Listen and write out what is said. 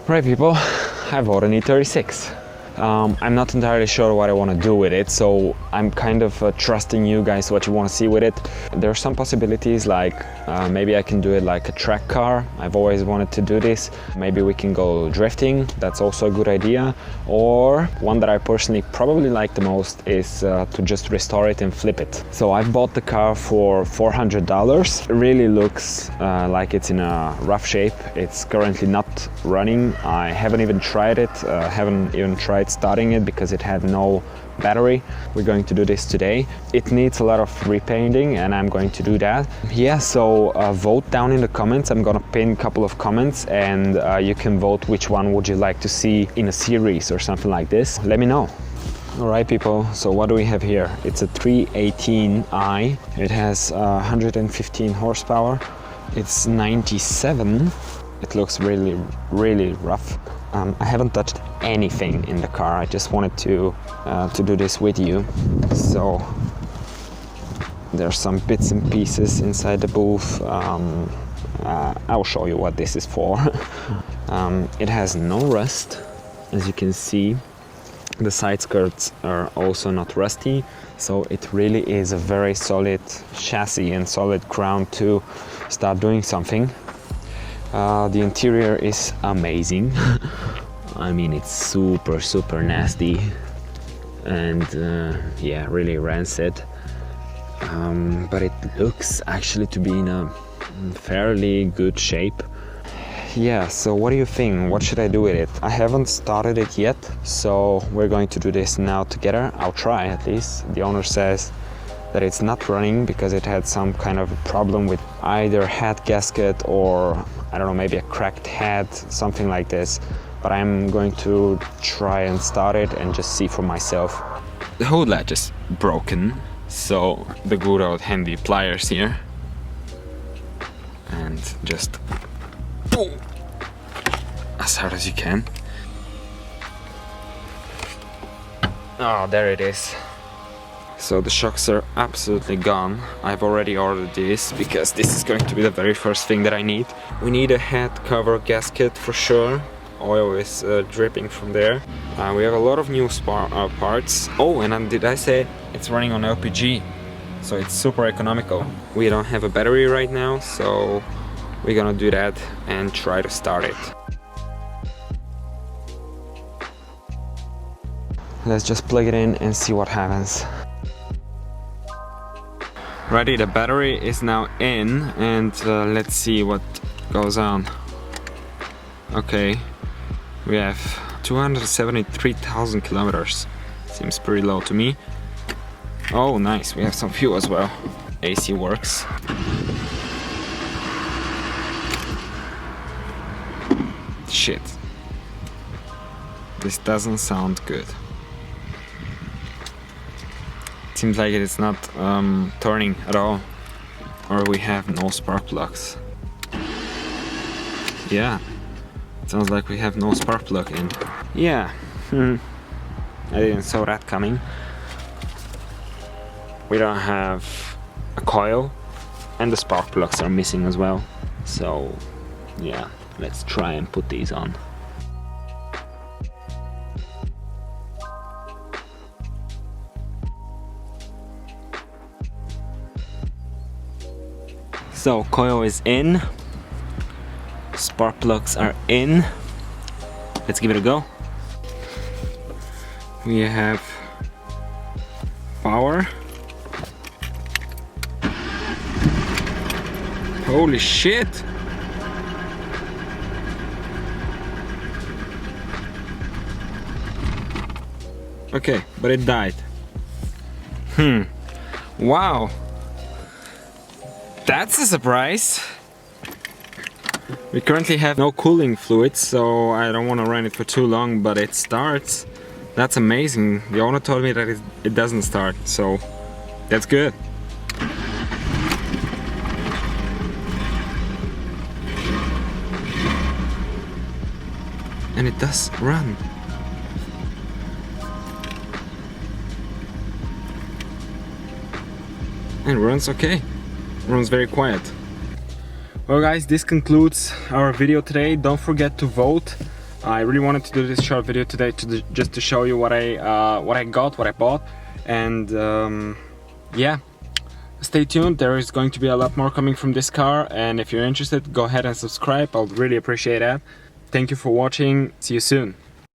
Right people, I bought an E36. I'm not entirely sure what I want to do with it, so I'm kind of trusting you guys what you want to see with it. There are some possibilities, like maybe I can do it like a track car. I've always wanted to do this. Maybe we can go drifting, that's also a good idea. Or one that I personally probably like the most is to just restore it and flip it. So I bought the car for $400. It really looks like it's in a rough shape. It's currently not running. I haven't even tried it, haven't even tried starting it because it had no battery. We're going to do this today. It needs a lot of repainting and I'm going to do that. Yeah, so vote down in the comments. I'm gonna pin a couple of comments and you can vote which one would you like to see in a series or something like this. Let me know. All right people, so what do we have here? It's a 318i. It has 115 horsepower. It's 97. It looks really rough. I haven't touched anything in the car. I just wanted to do this with you. So there's some bits and pieces inside the booth. I'll show you what this is for. It has no rust, as you can see. The side skirts are also not rusty, so it really is a very solid chassis and solid ground to start doing something. The interior is amazing. I mean, it's super nasty and yeah, really rancid, but it looks actually to be in a fairly good shape. Yeah, so what do you think? What should I do with it? I haven't started it yet, so we're going to do this now together. I'll try at least. The owner says that it's not running because it had some kind of a problem with either head gasket or I don't know, maybe a cracked head, something like this. But I'm going to try and start it and just see for myself. The hood latch is broken, so the good old handy pliers here. And just boom, as hard as you can. Oh, there it is. So the shocks are absolutely gone. I've already ordered this because this is going to be the very first thing that I need. We need a head cover gasket for sure. Oil is dripping from there. We have a lot of new parts. Oh, and did I say it's running on LPG? So it's super economical. We don't have a battery right now, so we're gonna do that and try to start it. Let's just plug it in and see what happens. Ready, the battery is now in and let's see what goes on. Okay, we have 273,000 kilometers. Seems pretty low to me. Oh nice, we have some fuel as well. AC works. Shit. This doesn't sound good. Seems like it is not turning at all, or we have no spark plugs. Yeah, it sounds like we have no spark plug in. Yeah, I didn't saw that coming. We don't have a coil, and the spark plugs are missing as well. So, yeah, let's try and put these on. So coil is in, spark plugs are in. Let's give it a go. We have power. Holy shit! Okay, but it died. Wow! That's a surprise! We currently have no cooling fluids, so I don't want to run it for too long, but it starts. That's amazing. The owner told me that it doesn't start, so that's good. And it does run. And it runs okay. Runs very quiet. Well guys, this concludes our video today. Don't forget to vote. I really wanted to do this short video today just to show you what I bought, and yeah, stay tuned. There is going to be a lot more coming from this car, and if you're interested, go ahead and subscribe. I'll really appreciate that. Thank you for watching. See you soon.